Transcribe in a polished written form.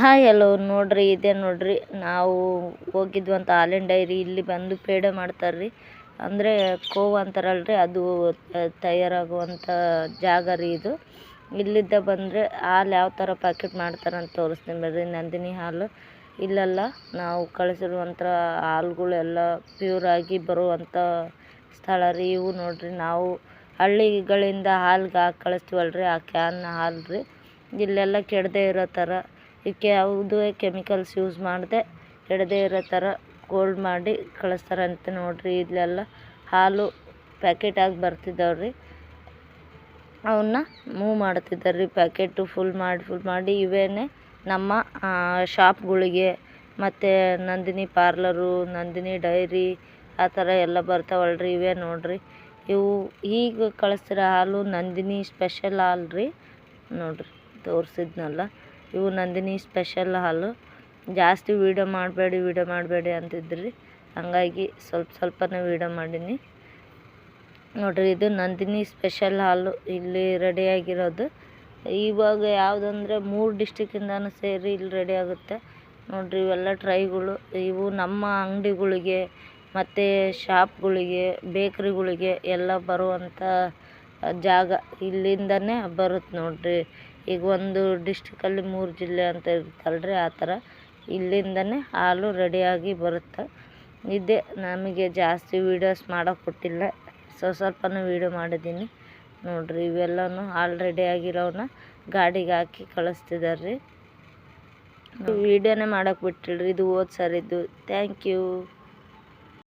Hi hello ನೋಡ್ರಿ ಇದೇ ನೋಡ್ರಿ ನಾವು ಹೋಗಿದ್ವಂತ ಹಾಲಿನ ಡೈರಿ ಇಲ್ಲಿ ಬಂದು ಪೇಡ ಮಾಡ್ತಾರ್ರಿ. ಅಂದರೆ ಕೋವಾ ಅಂತಾರಲ್ರಿ ಅದು ತಯಾರಾಗುವಂಥ ಜಾಗ ರೀ ಇದು. ಇಲ್ಲಿದ್ದ ಬಂದರೆ ಹಾಲು ಯಾವ ಥರ ಪ್ಯಾಕೆಟ್ ಮಾಡ್ತಾರಂತ ತೋರಿಸ್ತೀನಿ ಬರ್ರಿ. ನಂದಿನಿ ಹಾಲು ಇಲ್ಲೆಲ್ಲ ನಾವು ಕಳಿಸಿರುವಂಥ ಹಾಲುಗಳೆಲ್ಲ ಪ್ಯೂರಾಗಿ ಬರುವಂಥ ಸ್ಥಳ ರೀ ಇವು. ನೋಡ್ರಿ ನಾವು ಹಳ್ಳಿಗಳಿಂದ ಹಾಲ್ಗೆ ಹಾಕಿ ಕಳಿಸ್ತೀವಲ್ರಿ, ಆ ಕ್ಯಾನ್ ಹಾಲು ರೀ. ಇಲ್ಲೆಲ್ಲ ಕೆಡದೇ ಇರೋ ಥರ ಇದಕ್ಕೆ ಯಾವುದೇ ಕೆಮಿಕಲ್ಸ್ ಯೂಸ್ ಮಾಡದೆ ಕೆಡದೇ ಇರೋ ಥರ ಕೋಲ್ಡ್ ಮಾಡಿ ಕಳಿಸ್ತಾರಂತೆ ನೋಡ್ರಿ. ಇಲ್ಲೆಲ್ಲ ಹಾಲು ಪ್ಯಾಕೆಟ್ ಆಗಿ ಬರ್ತಿದ್ದಾವ್ರಿ, ಅವನ್ನ ಮೂವ್ ಮಾಡ್ತಿದ್ದಾರೆ ರೀ. ಪ್ಯಾಕೆಟು ಫುಲ್ ಮಾಡಿ ಇವೇನೆ ನಮ್ಮ ಶಾಪ್ಗಳಿಗೆ ಮತ್ತು ನಂದಿನಿ ಪಾರ್ಲರು, ನಂದಿನಿ ಡೈರಿ ಆ ಥರ ಎಲ್ಲ ಬರ್ತಾವಲ್ರಿ. ಇವೇ ನೋಡ್ರಿ, ಇವು ಈಗ ಕಳಿಸ್ತಿರೋ ಹಾಲು ನಂದಿನಿ ಸ್ಪೆಷಲ್ ಹಾಲು ರೀ. ನೋಡ್ರಿ ತೋರಿಸಿದ್ನಲ್ಲ, ಇವು ನಂದಿನಿ ಸ್ಪೆಷಲ್ ಹಾಲು. ಜಾಸ್ತಿ ವೀಡಿಯೋ ಮಾಡಬೇಡಿ ಅಂತಿದ್ರಿ, ಹಂಗಾಗಿ ಸ್ವಲ್ಪನೇ ವೀಡಿಯೋ ಮಾಡೀನಿ ನೋಡ್ರಿ. ಇದು ನಂದಿನಿ ಸ್ಪೆಷಲ್ ಹಾಲು ಇಲ್ಲಿ ರೆಡಿಯಾಗಿರೋದು. ಇವಾಗ ಯಾವುದಂದ್ರೆ 3 ಡಿಸ್ಟಿಕ್ಕಿಂದನೂ ಸೇರಿ ಇಲ್ಲಿ ರೆಡಿ ಆಗುತ್ತೆ ನೋಡ್ರಿ. ಇವೆಲ್ಲ ಟ್ರೈಗಳು ಇವು ನಮ್ಮ ಅಂಗಡಿಗಳಿಗೆ ಮತ್ತು ಶಾಪ್ಗಳಿಗೆ, ಬೇಕ್ರಿಗಳಿಗೆ ಎಲ್ಲ ಬರುವಂಥ ಜಾಗ ಇಲ್ಲಿಂದನೇ ಬರುತ್ತೆ ನೋಡ್ರಿ. ಈಗ ಒಂದು ಡಿಸ್ಟಿಕಲ್ಲಿ 3 ಜಿಲ್ಲೆ ಅಂತ ಇರುತ್ತಲ್ರಿ, ಆ ಥರ ಇಲ್ಲಿಂದನೇ ಹಾಲು ರೆಡಿಯಾಗಿ ಬರುತ್ತೆ. ಇದೇ ನಮಗೆ ಜಾಸ್ತಿ ವೀಡಿಯೋಸ್ ಮಾಡೋಕ್ಕೆ ಕೊಟ್ಟಿಲ್ಲ, ಸ್ವಲ್ಪನೇ ವೀಡಿಯೋ ಮಾಡಿದ್ದೀನಿ ನೋಡ್ರಿ. ಇವೆಲ್ಲನೂ ಹಾಲು ರೆಡಿಯಾಗಿರೋವನ್ನ ಗಾಡಿಗೆ ಹಾಕಿ ಕಳಿಸ್ತಿದ್ದಾರೆ ರೀ. ವೀಡಿಯೋನೇ ಮಾಡೋಕ್ಕೆ ಬಿಟ್ಟಿಲ್ರಿ, ಇದು ಹೋದ ಸರಿದ್ದು. Thank you.